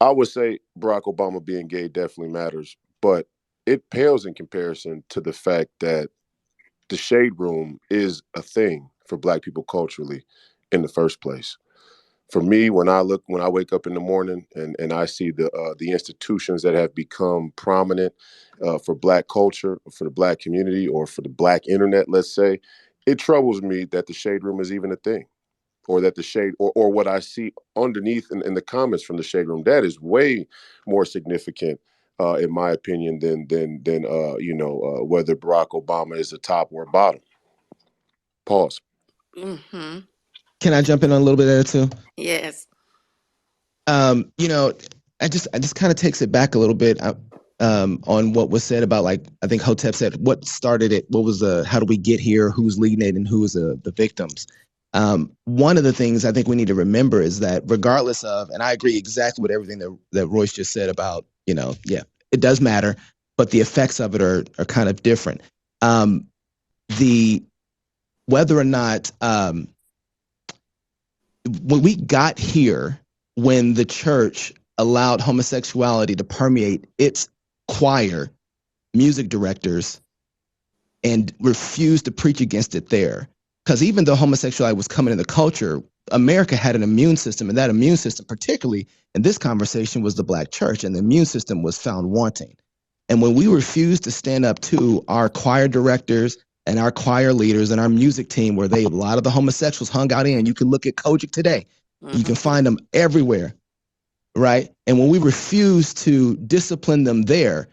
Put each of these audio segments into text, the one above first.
I would say Barack Obama being gay definitely matters, but it pales in comparison to the fact that the shade room is a thing for Black people culturally in the first place. For me, when I wake up in the morning and I see the institutions that have become prominent for Black culture, for the Black community, or for the Black internet, let's say, it troubles me that the shade room is even a thing, or that the shade or what I see underneath in the comments from the shade room, that is way more significant, in my opinion, than whether Barack Obama is a top or a bottom. Pause. Mm-hmm. Can I jump in on a little bit there too? Yes. You know, I just kind of takes it back a little bit on what was said about, like, I think Hotep said, what started it, what was how do we get here, who's leading it, and who is the victims. One of the things I think we need to remember is that regardless of, and I agree exactly with everything that Royce just said about, yeah, it does matter, but the effects of it are kind of different. The Whether or not when we got here, when the church allowed homosexuality to permeate its choir, music directors, and refused to preach against it there. Because even though homosexuality was coming in the culture, America had an immune system, and that immune system, particularly in this conversation, was the Black church, and the immune system was found wanting. And when we refused to stand up to our choir directors and our choir leaders and our music team, where a lot of the homosexuals hung out in, you can look at Kojic today, you can find them everywhere, right? And when we refused to discipline them there,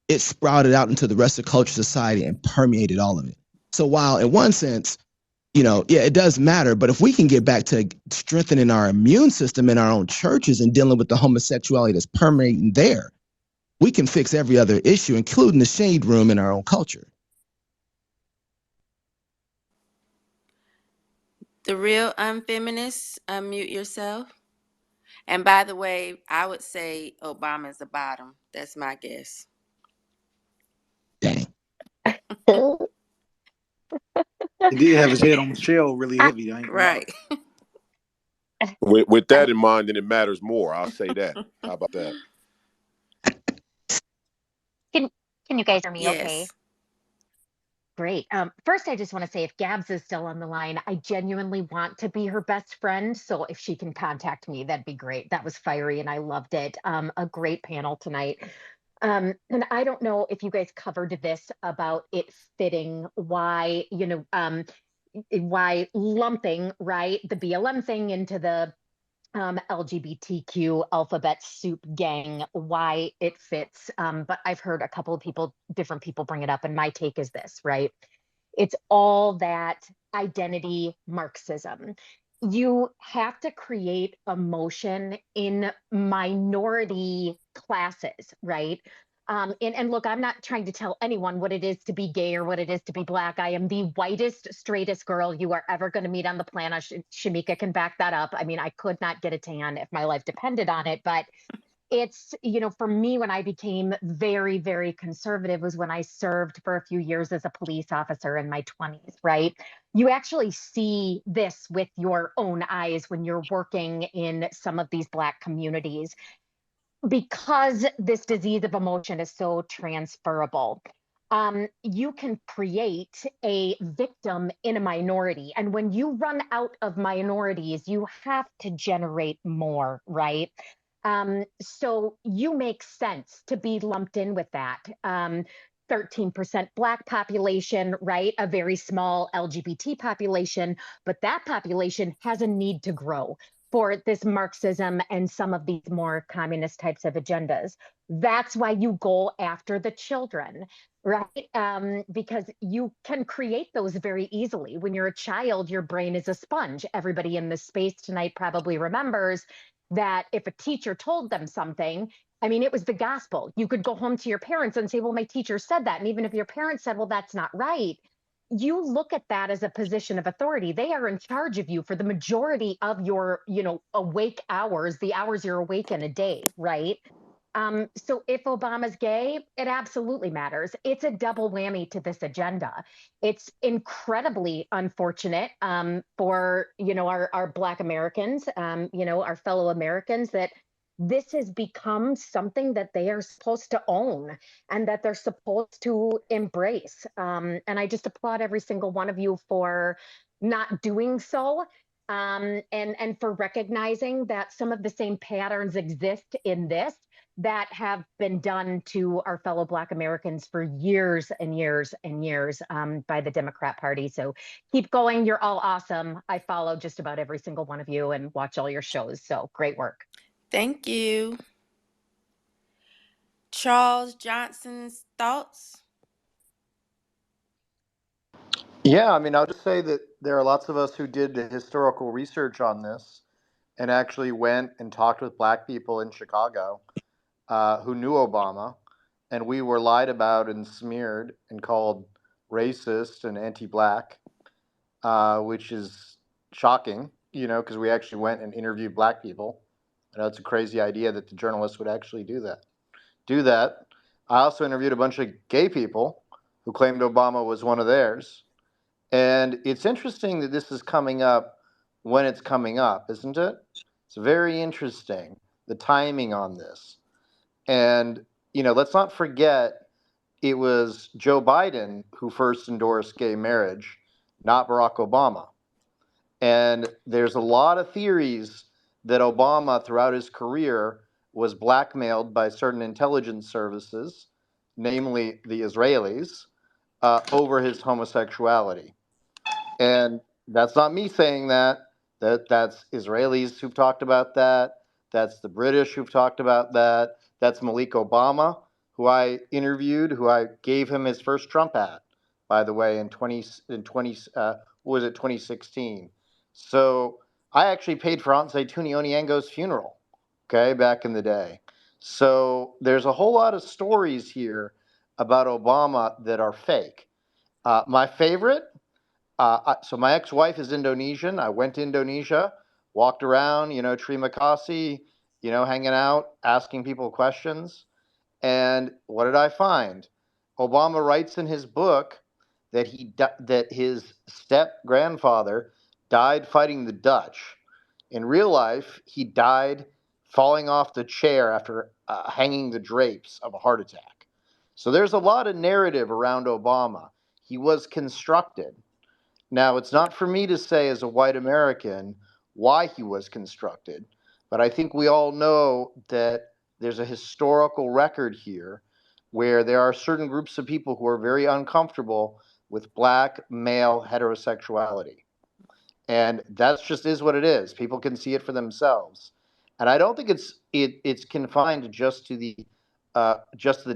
it sprouted out into the rest of culture, society, and permeated all of it. So while in one sense, yeah, it does matter, but if we can get back to strengthening our immune system in our own churches and dealing with the homosexuality that's permeating there, we can fix every other issue, including the shade room in our own culture. The real unfeminists, unmute yourself. And by the way, I would say Obama's the bottom. That's my guess. Dang. He did have his head on Michelle really I, heavy. I ain't gonna lie. Right. With I, that in mind, then it matters more. I'll say that. How about that? can can you guys hear me okay? Yes. Great. First, I just want to say if Gabs is still on the line, I genuinely want to be her best friend. So if she can contact me, that'd be great. That was fiery and I loved it. A great panel tonight. And I don't know if you guys covered this about it fitting why, why lumping, right, the BLM thing into the LGBTQ alphabet soup gang, why it fits. But I've heard a couple of people, different people bring it up, and my take is this, right? It's all that identity Marxism. You have to create emotion in minority classes, right? And look, I'm not trying to tell anyone what it is to be gay or what it is to be Black. I am the whitest, straightest girl you are ever going to meet on the planet. Shamika can back that up. I mean, I could not get a tan if my life depended on it. But it's, for me, when I became very, very conservative was when I served for a few years as a police officer in my 20s, right? You actually see this with your own eyes when you're working in some of these Black communities because this disease of emotion is so transferable. You can create a victim in a minority. And when you run out of minorities, you have to generate more, right? So you make sense to be lumped in with that. 13% Black population, right? A very small LGBT population, but that population has a need to grow for this Marxism and some of these more communist types of agendas. That's why you go after the children, right? Because you can create those very easily. When you're a child, your brain is a sponge. Everybody in this space tonight probably remembers that if a teacher told them something, I mean, it was the gospel. You could go home to your parents and say, well, my teacher said that. And even if your parents said, well, that's not right, you look at that as a position of authority. They are in charge of you for the majority of your, awake hours, the hours you're awake in a day, right? So if Obama's gay, it absolutely matters. It's a double whammy to this agenda. It's incredibly unfortunate for our Black Americans, our fellow Americans that this has become something that they are supposed to own and that they're supposed to embrace. And I just applaud every single one of you for not doing so. And for recognizing that some of the same patterns exist in this that have been done to our fellow Black Americans for years and years and years by the Democrat Party. So keep going. You're all awesome. I follow just about every single one of you and watch all your shows. So great work. Thank you. Charles Johnson's thoughts? Yeah, I mean, I'll just say that there are lots of us who did the historical research on this and actually went and talked with Black people in Chicago who knew Obama, and we were lied about and smeared and called racist and anti-Black, which is shocking, because we actually went and interviewed Black people. I know it's a crazy idea that the journalists would actually do that. I also interviewed a bunch of gay people who claimed Obama was one of theirs. And it's interesting that this is coming up when it's coming up, isn't it? It's very interesting, the timing on this. And, let's not forget it was Joe Biden who first endorsed gay marriage, not Barack Obama. And there's a lot of theories that Obama, throughout his career, was blackmailed by certain intelligence services, namely the Israelis, over his homosexuality. And that's not me saying that. That's Israelis who've talked about that. That's the British who've talked about that. That's Malik Obama, who I interviewed, who I gave him his first Trump hat, by the way, in 2016. So I actually paid for Aunt Zaytuni Onyengo's funeral, okay, back in the day. So there's a whole lot of stories here about Obama that are fake. My favorite. So my ex-wife is Indonesian. I went to Indonesia, walked around, terima kasih, hanging out, asking people questions. And what did I find? Obama writes in his book that that his step-grandfather died fighting the Dutch. In real life, he died falling off the chair after hanging the drapes of a heart attack. So there's a lot of narrative around Obama. He was constructed. Now, it's not for me to say as a white American why he was constructed, but I think we all know that there's a historical record here where there are certain groups of people who are very uncomfortable with Black male heterosexuality. And that's just is what it is. People can see it for themselves. And I don't think it's confined just to the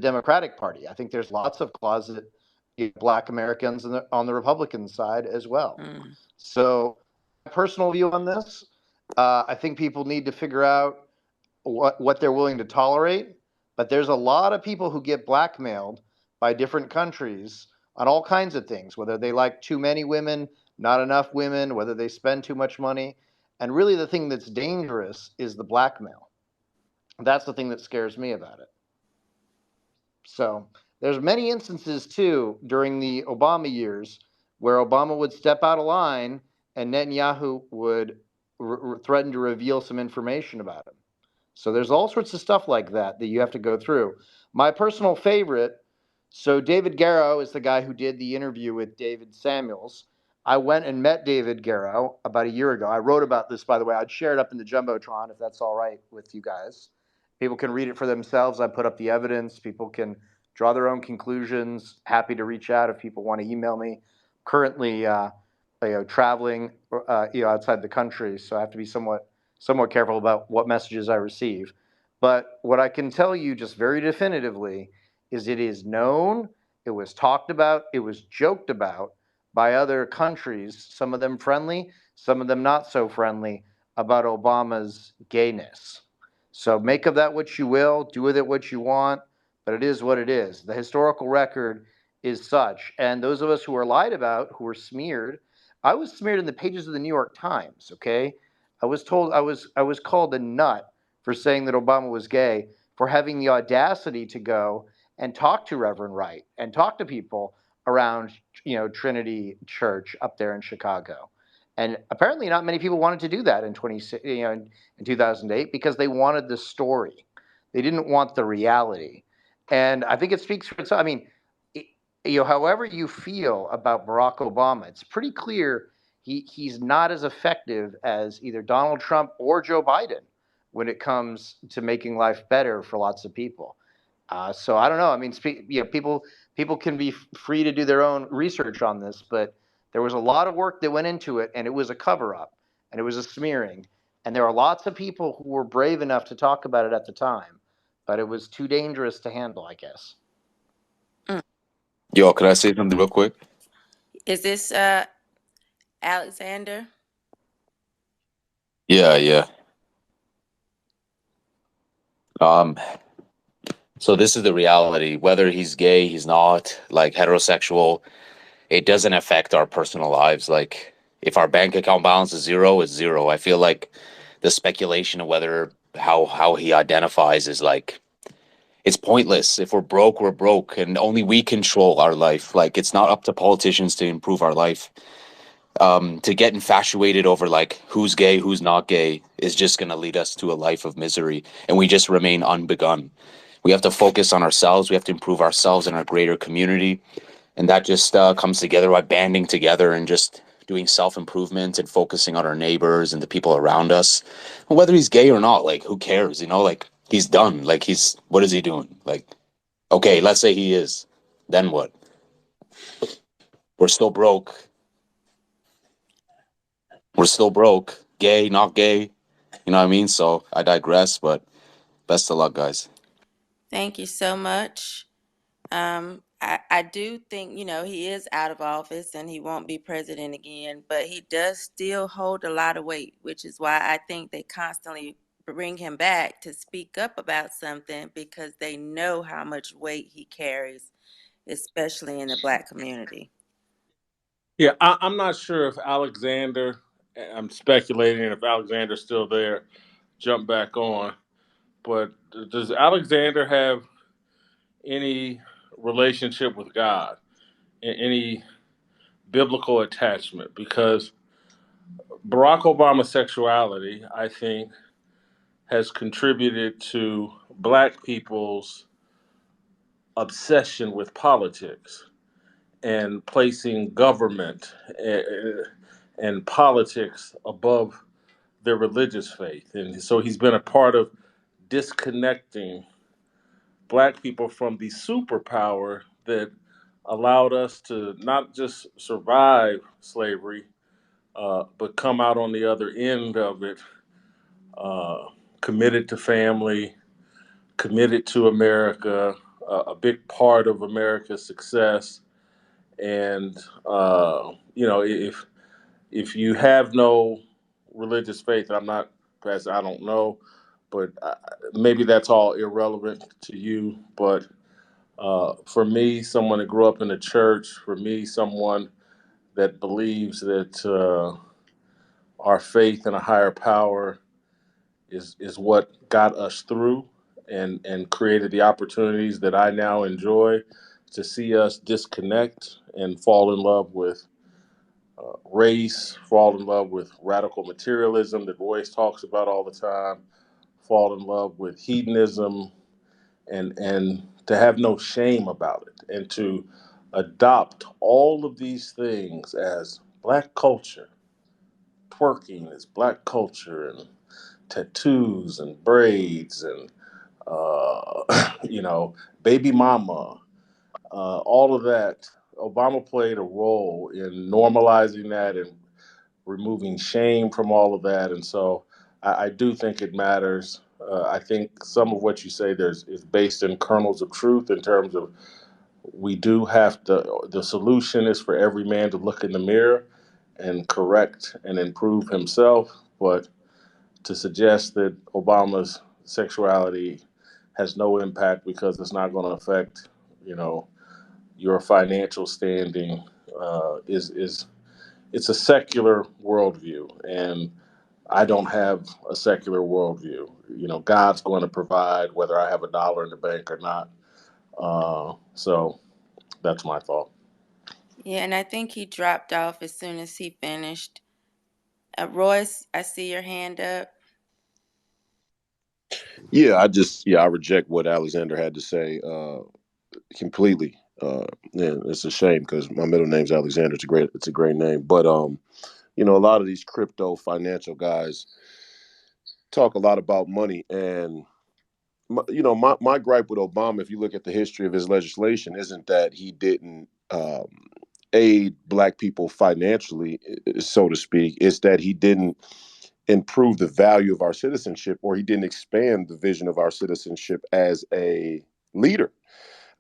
Democratic Party. I think there's lots of closet Black Americans on the Republican side as well. So, my personal view on this, I think people need to figure out what they're willing to tolerate. But there's a lot of people who get blackmailed by different countries on all kinds of things, whether they like too many women, not enough women, whether they spend too much money. And really the thing that's dangerous is the blackmail. That's the thing that scares me about it. So there's many instances, too, during the Obama years where Obama would step out of line and Netanyahu would threaten to reveal some information about him. So there's all sorts of stuff like that you have to go through. My personal favorite, so David Garrow is the guy who did the interview with David Samuels. I went and met David Garrow about a year ago. I wrote about this, by the way. I'd share it up in the Jumbotron if that's all right with you guys. People can read it for themselves. I put up the evidence. People can draw their own conclusions. Happy to reach out if people want to email me. Currently, traveling, outside the country, so I have to be somewhat careful about what messages I receive. But what I can tell you just very definitively is it is known, it was talked about, it was joked about by other countries, some of them friendly, some of them not so friendly, about Obama's gayness. So make of that what you will, do with it what you want, but it is what it is. The historical record is such. And those of us who are lied about, who were smeared, I was smeared in the pages of the New York Times, okay? I was told I was called a nut for saying that Obama was gay, for having the audacity to go and talk to Reverend Wright and talk to people around, Trinity Church up there in Chicago. And apparently, not many people wanted to do that in in 2008 because they wanted the story. They didn't want the reality. And I think it speaks for itself. I mean, however you feel about Barack Obama, it's pretty clear he's not as effective as either Donald Trump or Joe Biden when it comes to making life better for lots of people. So I don't know. I mean, people can be free to do their own research on this, but there was a lot of work that went into it, and it was a cover up, and it was a smearing, and there are lots of people who were brave enough to talk about it at the time, but it was too dangerous to handle, I guess. Yo, could I say something real quick? Is this Alexander? Yeah. So this is the reality. Whether he's gay, he's not, like heterosexual, it doesn't affect our personal lives. Like if our bank account balance is zero, it's zero. I feel like the speculation of whether how he identifies is like it's pointless. If we're broke, we're broke, and only we control our life. Like it's not up to politicians to improve our life. To get infatuated over like who's gay, who's not gay is just going to lead us to a life of misery, and we just remain unbegun. We have to focus on ourselves. We have to improve ourselves and our greater community, and that just comes together by banding together and just doing self-improvement and focusing on our neighbors and the people around us. Whether he's gay or not, like who cares? Like he's done. Like what is he doing? Like, okay, let's say he is. Then what? We're still broke. We're still broke. Gay, not gay. You know what I mean? So I digress, but best of luck, guys. Thank you so much. I do think, he is out of office and he won't be president again, but he does still hold a lot of weight, which is why I think they constantly bring him back to speak up about something because they know how much weight he carries, especially in the Black community. Yeah, I'm not sure if Alexander, I'm speculating if Alexander's still there, jump back on. But does Alexander have any relationship with God, any biblical attachment? Because Barack Obama's sexuality, I think, has contributed to Black people's obsession with politics and placing government and politics above their religious faith. And so he's been a part of disconnecting Black people from the superpower that allowed us to not just survive slavery, but come out on the other end of it, committed to family, committed to America, a big part of America's success. And if you have no religious faith, I don't know, but maybe that's all irrelevant to you. But for me, someone that grew up in the church, for me, someone that believes that our faith in a higher power is what got us through and created the opportunities that I now enjoy. To see us disconnect and fall in love with race, fall in love with radical materialism that Royce talks about all the time, fall in love with hedonism, and to have no shame about it, and to adopt all of these things as Black culture. Twerking is Black culture, and tattoos and braids and baby mama, all of that. Obama played a role in normalizing that and removing shame from all of that, and so I do think it matters. I think some of what you say is based in kernels of truth in terms of we do have to. The solution is for every man to look in the mirror and correct and improve himself, but to suggest that Obama's sexuality has no impact because it's not going to affect, your financial standing is it's a secular worldview, and I don't have a secular worldview. God's going to provide whether I have a dollar in the bank or not. So that's my thought. Yeah, and I think he dropped off as soon as he finished Royce, I see your hand up. Yeah, I reject what Alexander had to say completely. And it's a shame because my middle name's Alexander. It's a great name. But a lot of these crypto financial guys talk a lot about money, and my gripe with Obama, if you look at the history of his legislation, isn't that he didn't aid Black people financially, so to speak. It's that he didn't improve the value of our citizenship, or he didn't expand the vision of our citizenship as a leader.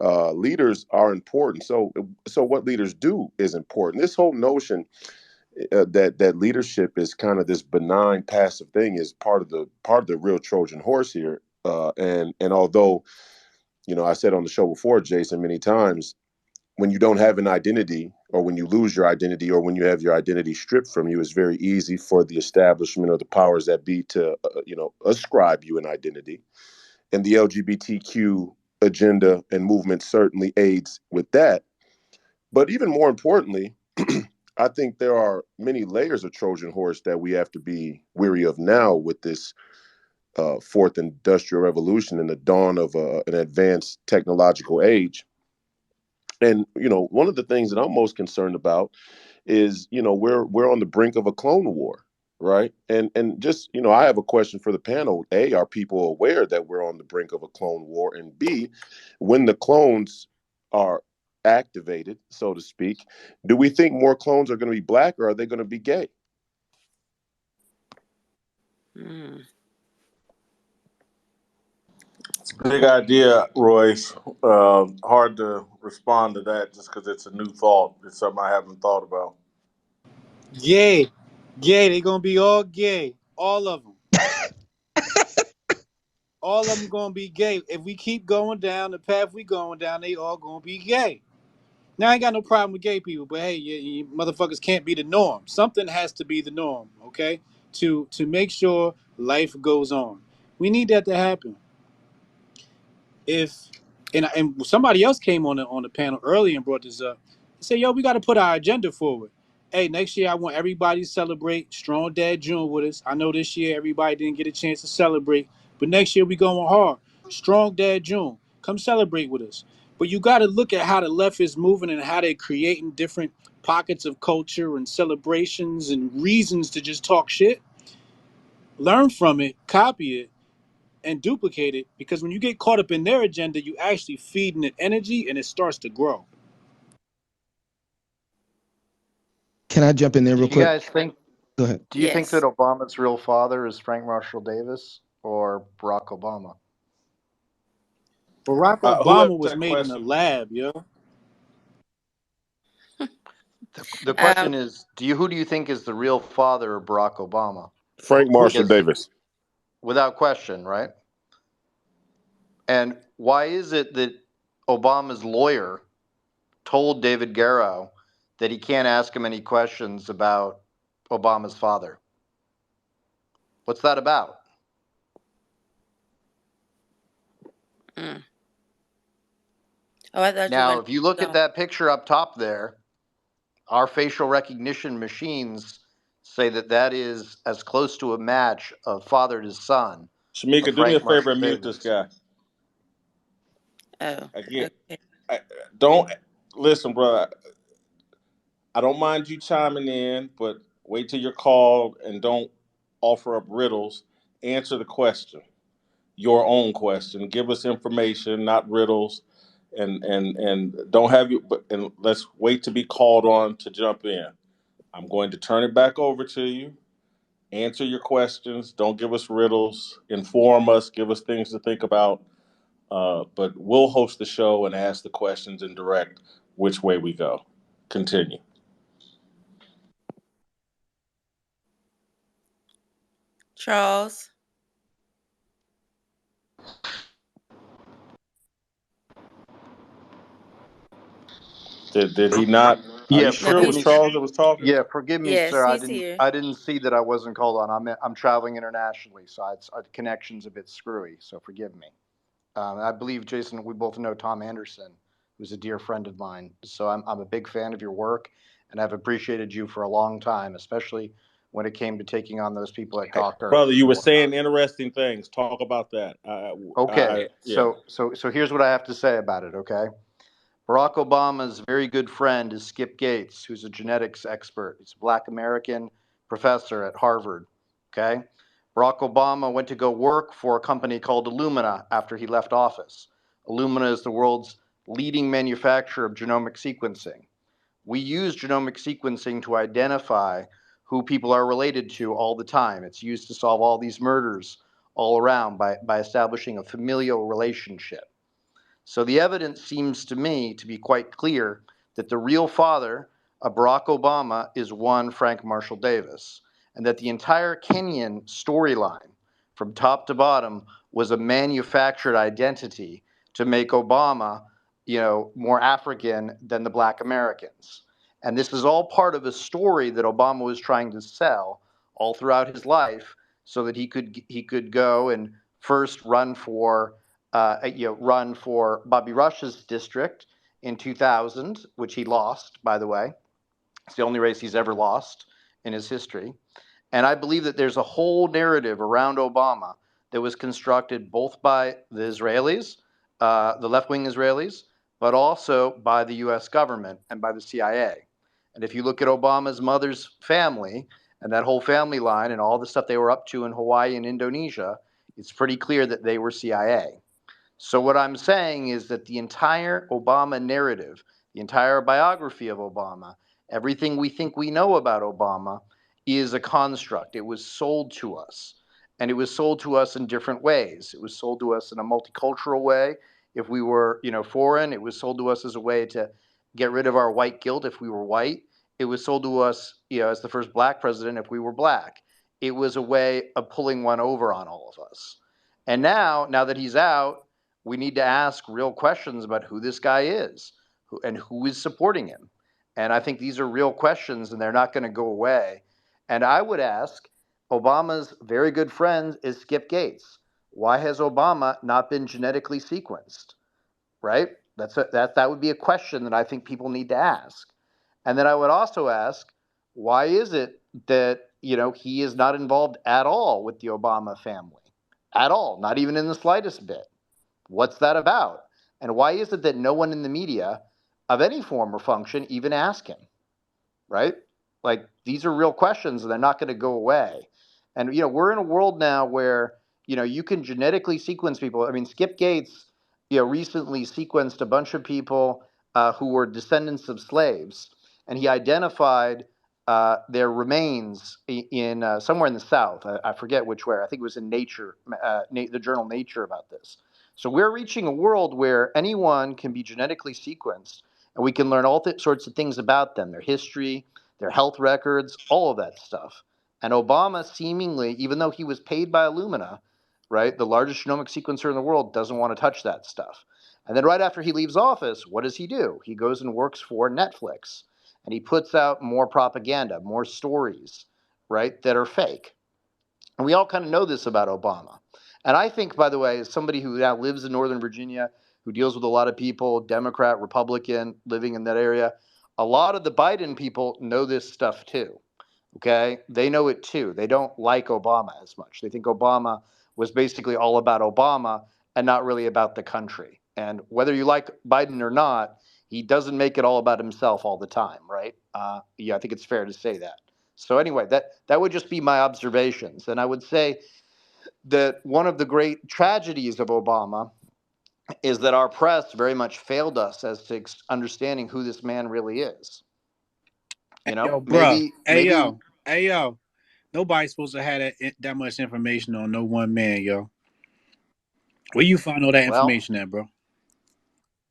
Leaders are important. So what leaders do is important. This whole notion that leadership is kind of this benign, passive thing is part of the real Trojan horse here. And although I said on the show before, Jason, many times, when you don't have an identity, or when you lose your identity, or when you have your identity stripped from you, it's very easy for the establishment or the powers that be to ascribe you an identity. And the LGBTQ agenda and movement certainly aids with that. But even more importantly, I think there are many layers of Trojan horse that we have to be weary of now with this fourth industrial revolution and the dawn of an advanced technological age. And one of the things that I'm most concerned about is we're on the brink of a clone war, right? And just I have a question for the panel. A, are people aware that we're on the brink of a clone war? And B, when the clones are activated, so to speak, do we think more clones are going to be Black, or are they going to be gay? It's a big idea, Royce. Hard to respond to that just because it's a new thought. It's something I haven't thought about. Gay. They gonna be all gay. All of them. All of them gonna be gay. If we keep going down the path we going down, they all gonna be gay. Now I ain't got no problem with gay people, but hey, you motherfuckers can't be the norm. Something has to be the norm, okay? To make sure life goes on. We need that to happen. If and somebody else came on the panel earlier and brought this up. They said, yo, we got to put our agenda forward. Hey, next year I want everybody to celebrate Strong Dad June with us. I know this year everybody didn't get a chance to celebrate, but next year we going hard. Strong Dad June. Come celebrate with us. But you got to look at how the left is moving and how they're creating different pockets of culture and celebrations and reasons to just talk shit. Learn from it, copy it, and duplicate it, because when you get caught up in their agenda, you actually feeding it energy and it starts to grow. Can I jump in there Do real you quick? guys think? Go ahead. Do you think Yes. that Obama's real father is Frank Marshall Davis or Barack Obama? Barack Who asked Obama was that made in a question? lab, yo. The question is, who do you think is the real father of Barack Obama? Frank Marshall Because Davis. without question, right? And why is it that Obama's lawyer told David Garrow that he can't ask him any questions about Obama's father? What's that about? Mm. Oh, I thought you Now, went. if you look at that picture up top there, our facial recognition machines say that is as close to a match of father to son. Shamika, do me a favor and mute this guy. Oh, Again, okay. don't listen, bro. I don't mind you chiming in, but wait till you're called and don't offer up riddles. Answer the question, your own question. Give us information, not riddles, and don't have you. But and let's wait to be called on to jump in. I'm going to turn it back over to you. Answer your questions. Don't give us riddles. Inform us. Give us things to think about. But we'll host the show and ask the questions and direct which way we go. Continue. Charles. Did he not? Are you sure it was Charles that was talking? Yeah, forgive me, Yes, sir. he's here. I didn't see that I wasn't called on. I'm traveling internationally, so our connection's a bit screwy. So forgive me. I believe, Jason, we both know Tom Anderson, who's a dear friend of mine. So I'm a big fan of your work, and I've appreciated you for a long time, especially when it came to taking on those people at Hey, Gawker. brother, you and were whatnot. saying interesting things. Talk about that. Okay, Yeah. so here's what I have to say about it, okay? Barack Obama's very good friend is Skip Gates, who's a genetics expert. He's a Black American professor at Harvard, okay? Barack Obama went to go work for a company called Illumina after he left office. Illumina is the world's leading manufacturer of genomic sequencing. We use genomic sequencing to identify who people are related to all the time. It's used to solve all these murders all around by establishing a familial relationship. So the evidence seems to me to be quite clear that the real father of Barack Obama is one Frank Marshall Davis, and that the entire Kenyan storyline from top to bottom was a manufactured identity to make Obama, more African than the Black Americans. And this is all part of a story that Obama was trying to sell all throughout his life, so that he could go and first run for Bobby Rush's district in 2000, which he lost, by the way. It's the only race he's ever lost in his history. And I believe that there's a whole narrative around Obama that was constructed both by the Israelis, the left-wing Israelis, but also by the US government and by the CIA. And if you look at Obama's mother's family and that whole family line and all the stuff they were up to in Hawaii and Indonesia, it's pretty clear that they were CIA. So what I'm saying is that the entire Obama narrative, the entire biography of Obama, everything we think we know about Obama is a construct. It was sold to us. And it was sold to us in different ways. It was sold to us in a multicultural way. If we were, foreign, it was sold to us as a way to get rid of our white guilt if we were white. It was sold to us, as the first Black president if we were Black. It was a way of pulling one over on all of us. And now that he's out, we need to ask real questions about who this guy is and who is supporting him. And I think these are real questions, and they're not going to go away. And I would ask, Obama's very good friend is Skip Gates. Why has Obama not been genetically sequenced? Right? That would be a question that I think people need to ask. And then I would also ask, why is it that he is not involved at all with the Obama family? At all, not even in the slightest bit. What's that about? And why is it that no one in the media of any form or function even ask him? Right? Like, these are real questions, and they're not going to go away. And, we're in a world now where, you can genetically sequence people. I mean, Skip Gates, recently sequenced a bunch of people who were descendants of slaves, and he identified their remains in somewhere in the South. I forget which where. I think it was in Nature, the journal Nature, about this. So we're reaching a world where anyone can be genetically sequenced, and we can learn all sorts of things about them, their history, their health records, all of that stuff. And Obama seemingly, even though he was paid by Illumina, right, the largest genomic sequencer in the world, doesn't want to touch that stuff. And then right after he leaves office, what does he do? He goes and works for Netflix, and he puts out more propaganda, more stories, right, that are fake. And we all kind of know this about Obama. And I think, by the way, as somebody who now lives in Northern Virginia, who deals with a lot of people, Democrat, Republican, living in that area, a lot of the Biden people know this stuff too. Okay? They know it too. They don't like Obama as much. They think Obama was basically all about Obama and not really about the country. And whether you like Biden or not, he doesn't make it all about himself all the time, right? I think it's fair to say that. So anyway, that would just be my observations. And I would say that one of the great tragedies of Obama is that our press very much failed us as to understanding who this man really is. Yo, bro. Hey, yo. Nobody's supposed to have that much information on no one man, yo. Where you find all that information at, bro?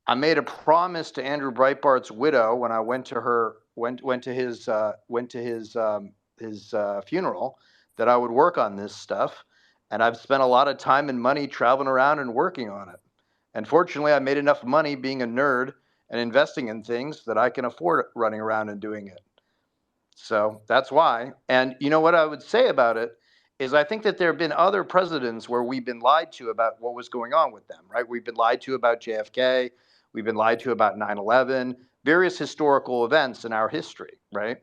I made a promise to Andrew Breitbart's widow when I went to his funeral that I would work on this stuff, and I've spent a lot of time and money traveling around and working on it. And fortunately, I made enough money being a nerd and investing in things that I can afford running around and doing it. So that's why. And you know what I would say about it is I think that there have been other presidents where we've been lied to about what was going on with them, right? We've been lied to about JFK. We've been lied to about 9/11, various historical events in our history, right?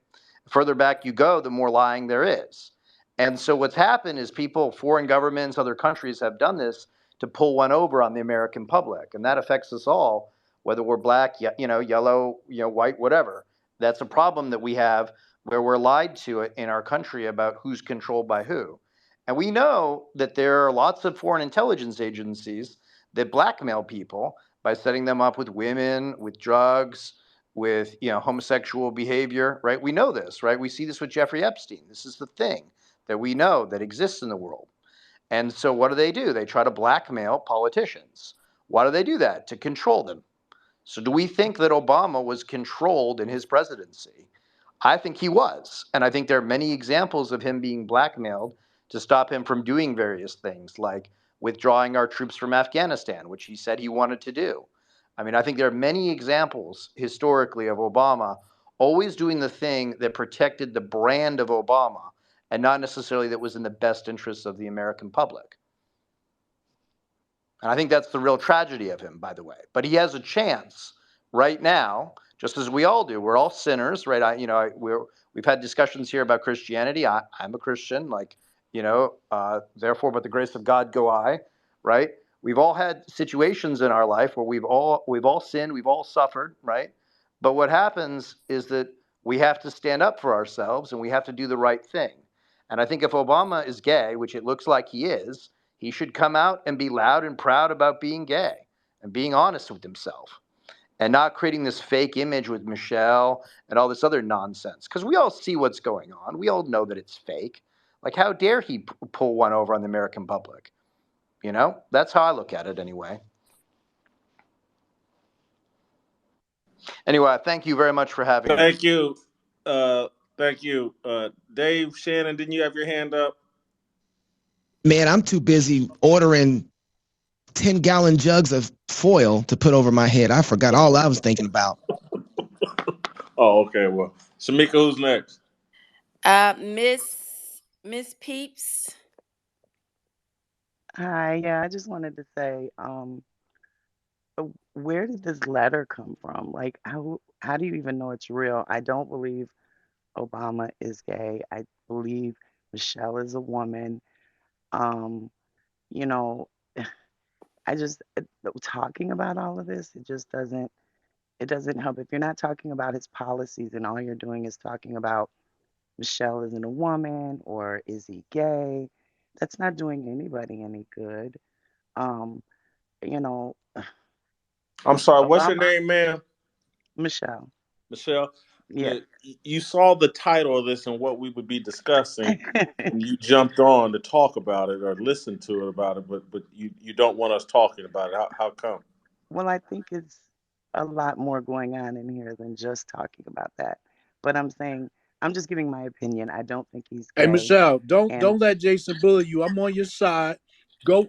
The further back you go, the more lying there is. And so what's happened is people, foreign governments, other countries have done this to pull one over on the American public. And that affects us all, whether we're black, yellow, white, whatever. That's a problem that we have where we're lied to in our country about who's controlled by who. And we know that there are lots of foreign intelligence agencies that blackmail people by setting them up with women, with drugs, with homosexual behavior, right? We know this, right? We see this with Jeffrey Epstein. This is the thing that we know that exists in the world. And so what do? They try to blackmail politicians. Why do they do that? To control them. So do we think that Obama was controlled in his presidency? I think he was. And I think there are many examples of him being blackmailed to stop him from doing various things, like withdrawing our troops from Afghanistan, which he said he wanted to do. I mean, I think there are many examples historically of Obama always doing the thing that protected the brand of Obama and not necessarily that was in the best interests of the American public. And I think that's the real tragedy of him, by the way. But he has a chance right now, just as we all do. We're all sinners, right? We've had discussions here about Christianity. I'm a Christian, therefore, by the grace of God go I, right? We've all had situations in our life where we've all sinned, we've all suffered, right? But what happens is that we have to stand up for ourselves and we have to do the right thing. And I think if Obama is gay, which it looks like he is, he should come out and be loud and proud about being gay and being honest with himself and not creating this fake image with Michelle and all this other nonsense. Because we all see what's going on. We all know that it's fake. Like, how dare he pull one over on the American public? That's how I look at it anyway. Anyway, thank you very much for having me. Thank you. Thank you. Dave, Shannon, didn't you have your hand up? Man, I'm too busy ordering 10-gallon jugs of foil to put over my head. I forgot all I was thinking about. Oh, okay. Well, Shamika, who's next? Miss Peeps. Hi, yeah, I just wanted to say, where did this letter come from? Like, how do you even know it's real? I don't believe Obama is gay. I believe Michelle is a woman. You know, I just talking about all of this, it doesn't help. If you're not talking about his policies and all you're doing is talking about Michelle isn't a woman or is he gay, that's not doing anybody any good. You know, I'm sorry. What's your Obama, name, ma'am? Michelle. Michelle. Yeah. You saw the title of this and what we would be discussing, and you jumped on to talk about it or listen to it about it, but you don't want us talking about it. How come? Well, I think it's a lot more going on in here than just talking about that. But I'm just giving my opinion. I don't think he's gay. Hey, Michelle, don't And let Jason bully you. I'm on your side. Go